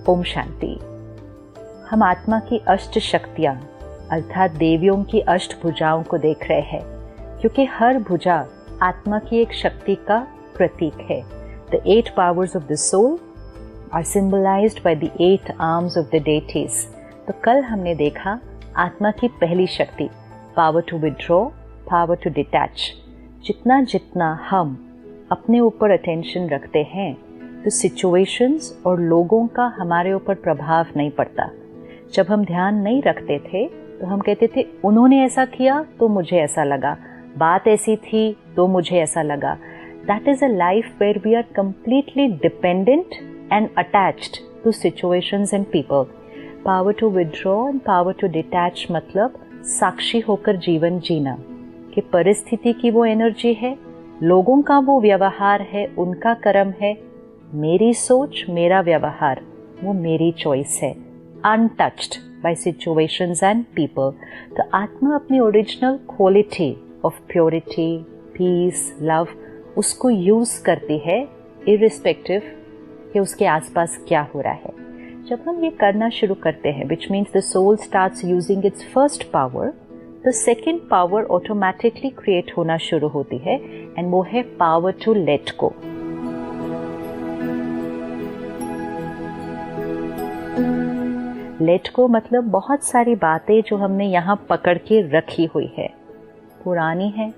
ओम शांति। हम आत्मा की अष्ट शक्तियां अर्थात देवियों की अष्ट भुजाओं को देख रहे हैं, क्योंकि हर भुजा आत्मा की एक शक्ति का प्रतीक है। The 8 powers of the soul are symbolized by the 8 arms of the deities। तो कल हमने देखा आत्मा की पहली शक्ति power to withdraw, power to detach. जितना जितना हम अपने ऊपर अटेंशन रखते हैं तो सिचुएशंस और लोगों का हमारे ऊपर प्रभाव नहीं पड़ता। जब हम ध्यान नहीं रखते थे तो हम कहते थे उन्होंने ऐसा किया तो मुझे ऐसा लगा, बात ऐसी थी तो मुझे ऐसा लगा। That is a life where we are completely dependent and attached to situations and people। Power to withdraw and power to detach मतलब साक्षी होकर जीवन जीना कि परिस्थिति की वो एनर्जी है, लोगों का वो व्यवहार है, उनका कर्म है, मेरी सोच मेरा व्यवहार वो मेरी चॉइस है, untouched by situations and people. तो आत्मा अपनी original quality of purity, peace, love उसको यूज करती है इररिस्पेक्टिव कि उसके आसपास क्या हो रहा है। जब हम ये करना शुरू करते हैं which means the soul starts using its first power, तो सेकेंड पावर ऑटोमेटिकली क्रिएट होना शुरू होती है एंड वो है power to let go. Let go मतलब बहुत सारी बातें जो हमने यहाँ पकड़ के रखी हुई है, पुरानी है,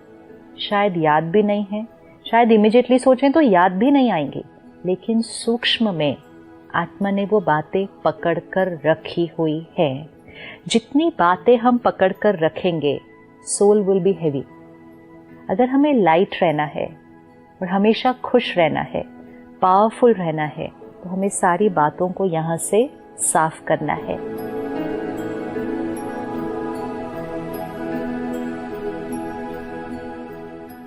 शायद याद भी नहीं है, शायद इमीडिएटली सोचें तो याद भी नहीं आएंगी, लेकिन सूक्ष्म में आत्मा ने वो बातें पकड़ कर रखी हुई है। जितनी बातें हम पकड़ कर रखेंगे सोल विल बी हेवी। अगर हमें लाइट रहना है और हमेशा खुश रहना है, पावरफुल रहना है, तो हमें सारी बातों को यहाँ से साफ करना है।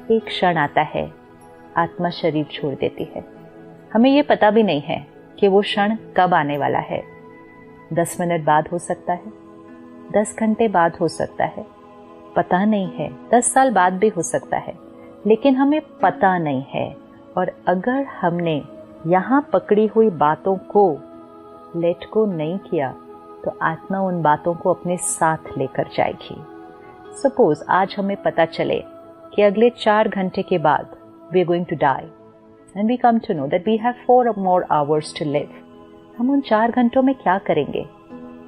एक क्षण आता है, आत्मा शरीर छोड़ देती है। हमें ये पता भी नहीं है कि वो क्षण कब आने वाला है। 10 मिनट बाद हो सकता है, 10 घंटे बाद हो सकता है, पता नहीं है, 10 साल बाद भी हो सकता है, लेकिन हमें पता नहीं है। और अगर हमने यहाँ पकड़ी हुई बातों को लेट गो नहीं किया तो आत्मा उन बातों को अपने साथ लेकर जाएगी। सपोज आज हमें पता चले कि अगले 4 घंटे के बाद we are going to die and we come to know that we have 4 more hours to live। हम उन 4 घंटों में क्या करेंगे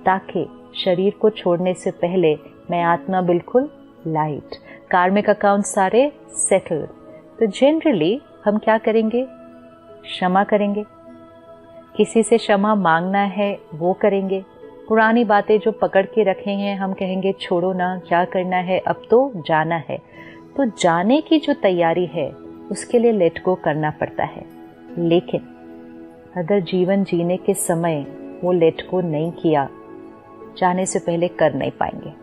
ताकि शरीर को छोड़ने से पहले मैं आत्मा बिल्कुल लाइट, कार्मिक अकाउंट सारे सेटल। तो जनरली हम क्या करेंगे, क्षमा करेंगे, किसी से क्षमा मांगना है वो करेंगे, पुरानी बातें जो पकड़ के रखे हैं हम कहेंगे छोड़ो ना, क्या करना है, अब तो जाना है। तो जाने की जो तैयारी है उसके लिए लेट गो करना पड़ता है। लेकिन अगर जीवन जीने के समय वो लेट गो नहीं किया, जाने से पहले कर नहीं पाएंगे।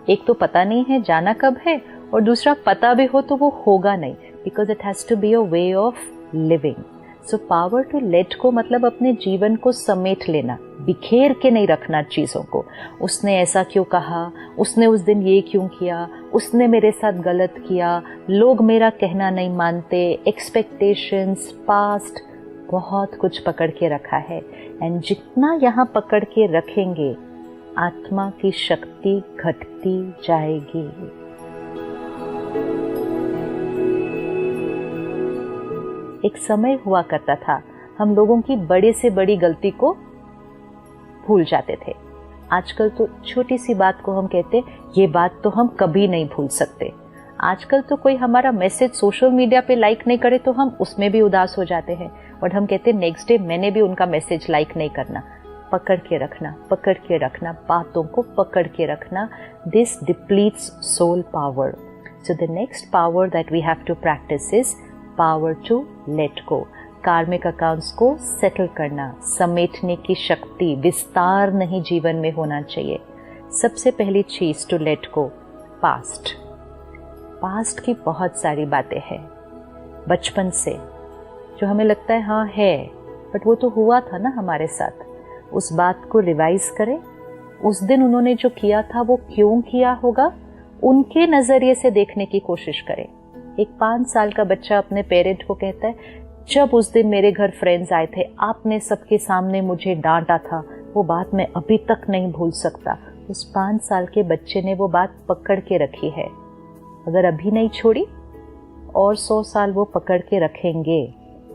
एक तो पता नहीं है जाना कब है, और दूसरा पता भी हो तो वो होगा नहीं, because it has to be a way of living. So power to let go मतलब अपने जीवन को समेट लेना, बिखेर के नहीं रखना चीज़ों को। उसने ऐसा क्यों कहा, उसने उस दिन ये क्यों किया, उसने मेरे साथ गलत किया, लोग मेरा कहना नहीं मानते, एक्सपेक्टेशंस, पास्ट, बहुत कुछ पकड़ के रखा है। एंड जितना यहाँ पकड़ के रखेंगे आत्मा की शक्ति घटती जाएगी। एक समय हुआ करता था हम लोगों की बड़े से बड़ी गलती को भूल जाते थे। आजकल तो छोटी सी बात को हम कहते ये बात तो हम कभी नहीं भूल सकते। आजकल तो कोई हमारा मैसेज सोशल मीडिया पे लाइक नहीं करे तो हम उसमें भी उदास हो जाते हैं और हम कहते नेक्स्ट डे मैंने भी उनका मैसेज लाइक नहीं करना। पकड़ के रखना, पकड़ के रखना, बातों को पकड़ के रखना। This depletes soul power. So the next power that we have to practice is power to let go. Karmic accounts को सेटल करना, समेटने की शक्ति, विस्तार नहीं जीवन में होना चाहिए। सबसे पहली चीज to let go past. Past की बहुत सारी बातें हैं बचपन से जो हमें लगता है हाँ है, बट वो तो हुआ था ना हमारे साथ। उस बात को रिवाइज करें, उस दिन उन्होंने जो किया था वो क्यों किया होगा, उनके नजरिए से देखने की कोशिश करें। एक 5 साल का बच्चा अपने पेरेंट को कहता है जब उस दिन मेरे घर फ्रेंड्स आए थे, आपने सबके सामने मुझे डांटा था, वो बात मैं अभी तक नहीं भूल सकता। उस 5 साल के बच्चे ने वो बात पकड़ के रखी है। अगर अभी नहीं छोड़ी और 100 साल वो पकड़ के रखेंगे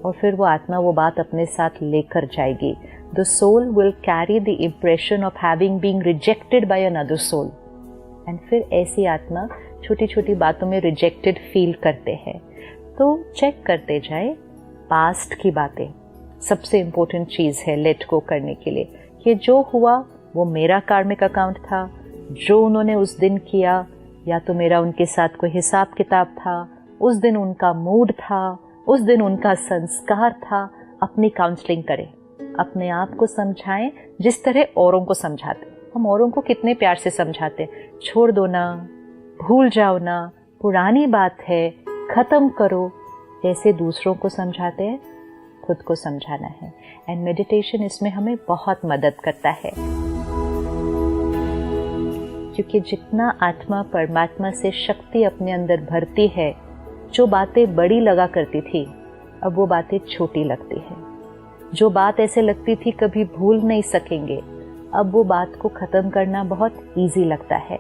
और फिर वो आत्मा वो बात अपने साथ लेकर जाएगी। The soul will carry the impression of having been rejected by another soul. And फिर ऐसी आत्मा छोटी छोटी बातों में रिजेक्टेड फील करते हैं। तो चेक करते जाए पास्ट की बातें। सबसे इम्पोर्टेंट चीज़ है लेट गो करने के लिए कि जो हुआ वो मेरा कार्मिक अकाउंट था, जो उन्होंने उस दिन किया या तो मेरा उनके साथ कोई हिसाब किताब था, उस दिन उनका मूड था, उस दिन उनका संस्कार था। अपनी काउंसलिंग करें, अपने आप को समझाएं जिस तरह औरों को समझाते। हम औरों को कितने प्यार से समझाते, छोड़ दो ना, भूल जाओ ना, पुरानी बात है, खत्म करो। जैसे दूसरों को समझाते हैं खुद को समझाना है। एंड मेडिटेशन इसमें हमें बहुत मदद करता है, क्योंकि जितना आत्मा परमात्मा से शक्ति अपने अंदर भरती है, जो बातें बड़ी लगा करती थी अब वो बातें छोटी लगती है। जो बात ऐसे लगती थी कभी भूल नहीं सकेंगे, अब वो बात को ख़त्म करना बहुत इजी लगता है।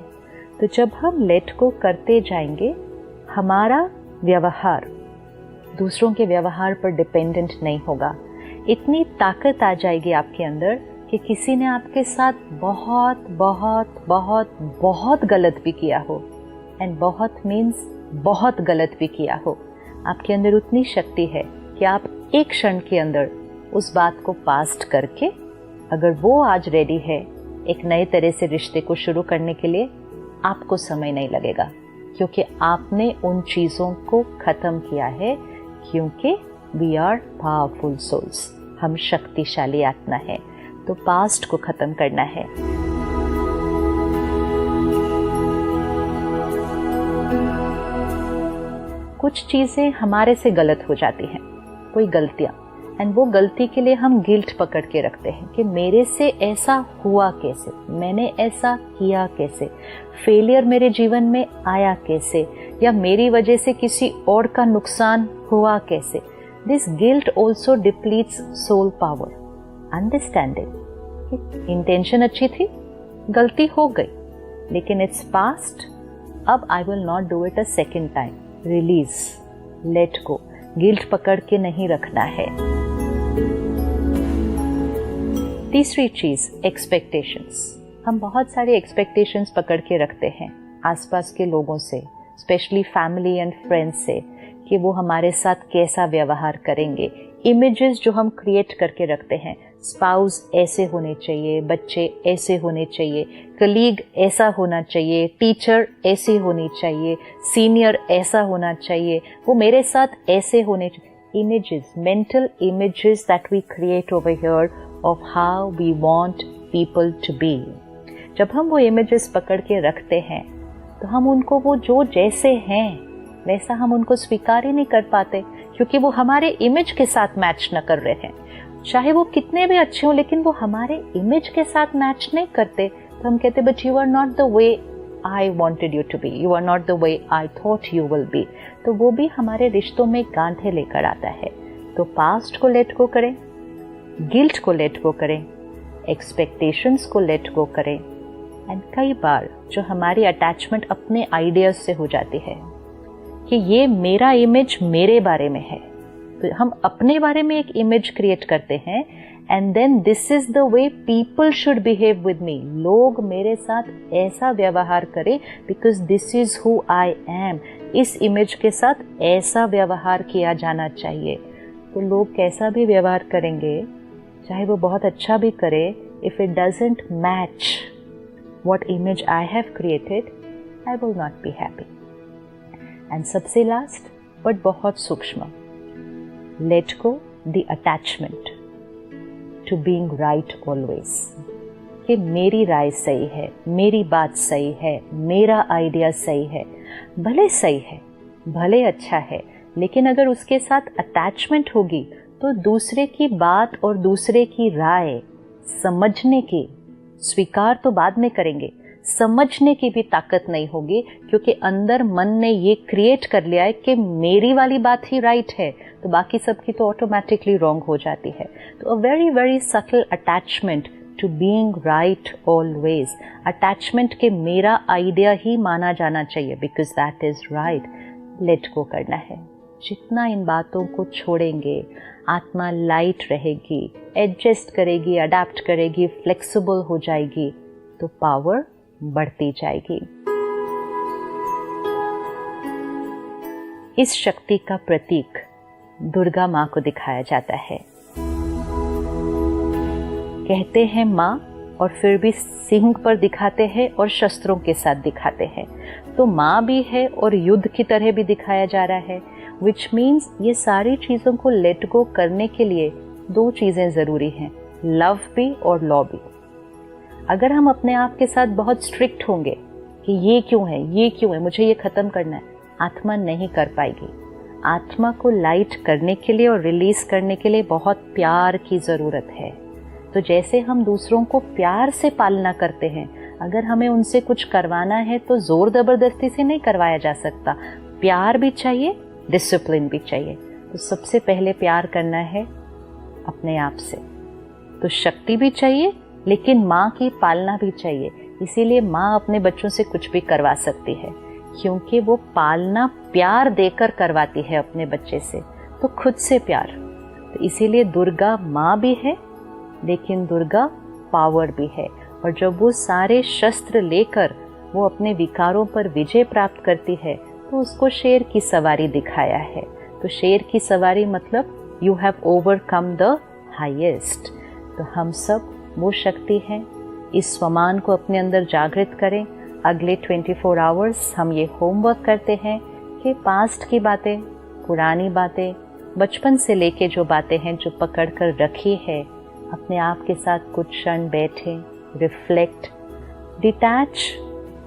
तो जब हम लेट को करते जाएंगे, हमारा व्यवहार दूसरों के व्यवहार पर डिपेंडेंट नहीं होगा। इतनी ताकत आ जाएगी आपके अंदर कि किसी ने आपके साथ बहुत बहुत बहुत बहुत गलत भी किया हो, एंड बहुत मीन्स बहुत गलत भी किया हो, आपके अंदर उतनी शक्ति है कि आप एक क्षण के अंदर उस बात को पास्ट करके, अगर वो आज रेडी है एक नए तरह से रिश्ते को शुरू करने के लिए, आपको समय नहीं लगेगा, क्योंकि आपने उन चीज़ों को ख़त्म किया है। क्योंकि वी आर पावरफुल सोल्स, हम शक्तिशाली आत्मा है। तो पास्ट को ख़त्म करना है। कुछ चीज़ें हमारे से गलत हो जाती हैं, कोई गलतियाँ, एंड वो गलती के लिए हम गिल्ट पकड़ के रखते हैं कि मेरे से ऐसा हुआ कैसे, मैंने ऐसा किया कैसे, फेलियर मेरे जीवन में आया कैसे, या मेरी वजह से किसी और का नुकसान हुआ कैसे। This guilt also depletes soul power. Understanding intention अच्छी थी, गलती हो गई, लेकिन इट्स पास्ट, अब I will not do it a second time. Release, let go, guilt पकड़ के नहीं रखना है। तीसरी चीज, एक्सपेक्टेशंस। हम बहुत सारे एक्सपेक्टेशंस पकड़ के रखते हैं आसपास के लोगों से, स्पेशली फैमिली एंड फ्रेंड्स से, कि वो हमारे साथ कैसा व्यवहार करेंगे। इमेजेस जो हम क्रिएट करके रखते हैं, स्पाउस ऐसे होने चाहिए, बच्चे ऐसे होने चाहिए, कलीग ऐसा होना चाहिए, टीचर ऐसी होनी चाहिए, सीनियर ऐसा होना चाहिए, वो मेरे साथ ऐसे होने चाहिए। Images, mental images that we create over here of how we want people to be. जब हम वो इमेजेस पकड़ के रखते हैं तो हम उनको वो जो जैसे हैं वैसा हम उनको स्वीकार ही नहीं कर पाते, क्योंकि वो हमारे इमेज के साथ मैच न कर रहे हैं। चाहे वो कितने भी अच्छे हों, लेकिन वो हमारे इमेज के साथ मैच नहीं करते, तो हम कहते but you are not the way I wanted you to be, you are not the way I thought you will be. तो वो भी हमारे रिश्तों में गांठें लेकर आता है। तो पास्ट को लेट गो करें, गिल्ट को लेट गो करें, एक्सपेक्टेशंस को लेट गो करें। एंड कई बार जो हमारी अटैचमेंट अपने आइडियाज से हो जाती है कि ये मेरा इमेज मेरे बारे में है, तो हम अपने बारे में एक इमेज क्रिएट करते हैं, and then this is the way people should behave with me. लोग मेरे साथ ऐसा व्यवहार करें because this is who I am. इस इमेज के साथ ऐसा व्यवहार किया जाना चाहिए। तो लोग कैसा भी व्यवहार करेंगे, चाहे वो बहुत अच्छा भी करे, if it doesn't match what image I have created, I will not be happy. And सबसे लास्ट बट बहुत सूक्ष्म, let go the attachment to being right always। कि मेरी राय सही है, मेरी बात सही है, मेरा आइडिया सही है, भले सही है, भले अच्छा है, लेकिन अगर उसके साथ अटैचमेंट होगी तो दूसरे की बात और दूसरे की राय समझने की, स्वीकार तो बाद में करेंगे, समझने की भी ताकत नहीं होगी, क्योंकि अंदर मन ने ये क्रिएट कर लिया है कि मेरी वाली बात ही राइट है, तो बाकी सब की तो ऑटोमेटिकली रॉन्ग हो जाती है। तो a very very subtle attachment to being right always, attachment के मेरा आइडिया ही माना जाना चाहिए because that is right, let go करना है। जितना इन बातों को छोड़ेंगे आत्मा लाइट रहेगी, एडजस्ट करेगी, अडेप्ट करेगी, फ्लेक्सिबल हो जाएगी, तो पावर बढ़ती जाएगी। इस शक्ति का प्रतीक दुर्गा माँ को दिखाया जाता है। कहते हैं माँ और फिर भी सिंह पर दिखाते हैं और शस्त्रों के साथ दिखाते हैं, तो माँ भी है और युद्ध की तरह भी दिखाया जा रहा है, विच मीन्स ये सारी चीज़ों को लेट गो करने के लिए दो चीज़ें ज़रूरी हैं, लव भी और लॉ भी। अगर हम अपने आप के साथ बहुत स्ट्रिक्ट होंगे कि ये क्यों है, मुझे ये ख़त्म करना है, आत्मा नहीं कर पाएगी। आत्मा को लाइट करने के लिए और रिलीज करने के लिए बहुत प्यार की ज़रूरत है। तो जैसे हम दूसरों को प्यार से पालना करते हैं, अगर हमें उनसे कुछ करवाना है तो ज़ोर ज़बरदस्ती से नहीं करवाया जा सकता। प्यार भी चाहिए, डिसिप्लिन भी चाहिए। तो सबसे पहले प्यार करना है अपने आप से। तो शक्ति भी चाहिए लेकिन माँ की पालना भी चाहिए। इसीलिए माँ अपने बच्चों से कुछ भी करवा सकती है क्योंकि वो पालना प्यार देकर करवाती है अपने बच्चे से, तो खुद से प्यार। तो इसीलिए दुर्गा माँ भी है लेकिन दुर्गा पावर भी है। और जब वो सारे शस्त्र लेकर वो अपने विकारों पर विजय प्राप्त करती है तो उसको शेर की सवारी दिखाया है। तो शेर की सवारी मतलब you have overcome the highest. तो हम सब वो शक्ति हैं, इस स्वमान को अपने अंदर जागृत करें। अगले 24 आवर्स हम ये होमवर्क करते हैं कि पास्ट की बातें, पुरानी बातें, बचपन से लेके जो बातें हैं जो पकड़ कर रखी है, अपने आप के साथ कुछ क्षण बैठे, reflect, detach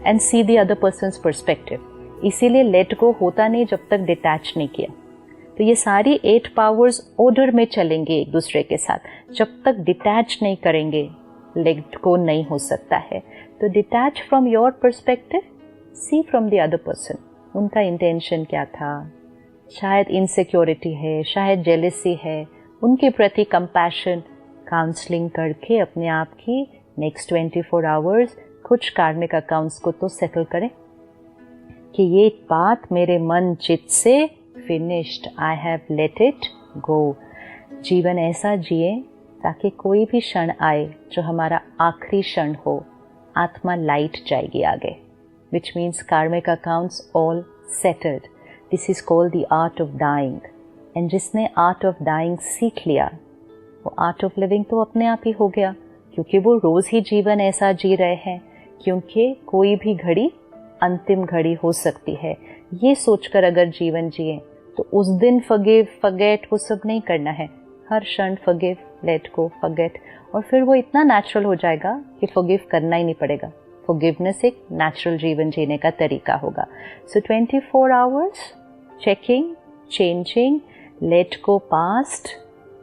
and see the other persons perspective. इसीलिए लेट गो होता नहीं जब तक डिटैच नहीं किया। तो ये सारी 8 पावर्स ऑर्डर में चलेंगे एक दूसरे के साथ। जब तक डिटैच नहीं करेंगे लेट गो नहीं हो सकता है। तो detach from your perspective, see from the other person, उनका इंटेंशन क्या था, शायद इनसिक्योरिटी है, शायद जेलसी है, उनके प्रति कंपैशन, काउंसलिंग करके अपने आप की नेक्स्ट 24 आवर्स कुछ कार्मिक अकाउंट्स को तो सेटल करें कि ये बात मेरे मन चित्त से finished, I have let it go. जीवन ऐसा जिए ताकि कोई भी क्षण आए जो हमारा आखिरी क्षण हो, आत्मा लाइट जाएगी आगे, which means karmic accounts all settled. This is called the art of dying. And जिसने आर्ट ऑफ डाइंग सीख लिया वो आर्ट ऑफ लिविंग तो अपने आप ही हो गया, क्योंकि वो रोज ही जीवन ऐसा जी रहे हैं, क्योंकि कोई भी घड़ी अंतिम घड़ी हो सकती है। ये सोचकर अगर जीवन जिए तो उस दिन फॉरगिव, फॉरगेट वो सब नहीं करना है। हर क्षण फॉरगिव, लेट गो, फॉरगेट, और फिर वो इतना नेचुरल हो जाएगा कि फॉरगिव करना ही नहीं पड़ेगा। फॉरगिवनेस एक नेचुरल जीवन जीने का तरीका होगा। सो 24 hours checking, changing, late go past,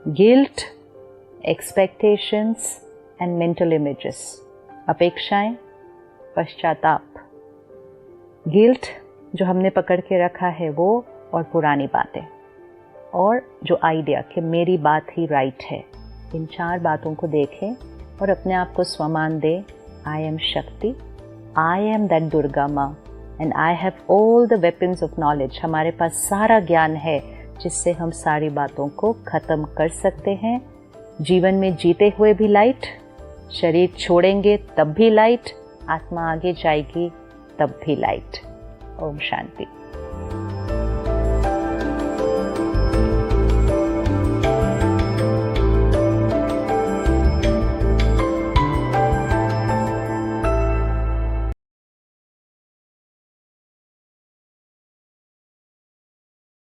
guilt, expectations and mental images, अपेक्षाएं, पश्चाताप, गिल्ट जो हमने पकड़ के रखा है वो, और पुरानी बातें, और जो आइडिया कि मेरी बात ही राइट है। इन 4 बातों को देखें और अपने आप को स्वमान दें, आई एम शक्ति, आई एम दैट दुर्गा माँ, and I have all the weapons of knowledge. हमारे पास सारा ज्ञान है जिससे हम सारी बातों को खत्म कर सकते हैं। जीवन में जीते हुए भी लाइट, शरीर छोड़ेंगे तब भी लाइट, आत्मा आगे जाएगी तब भी लाइट। ओम शांति।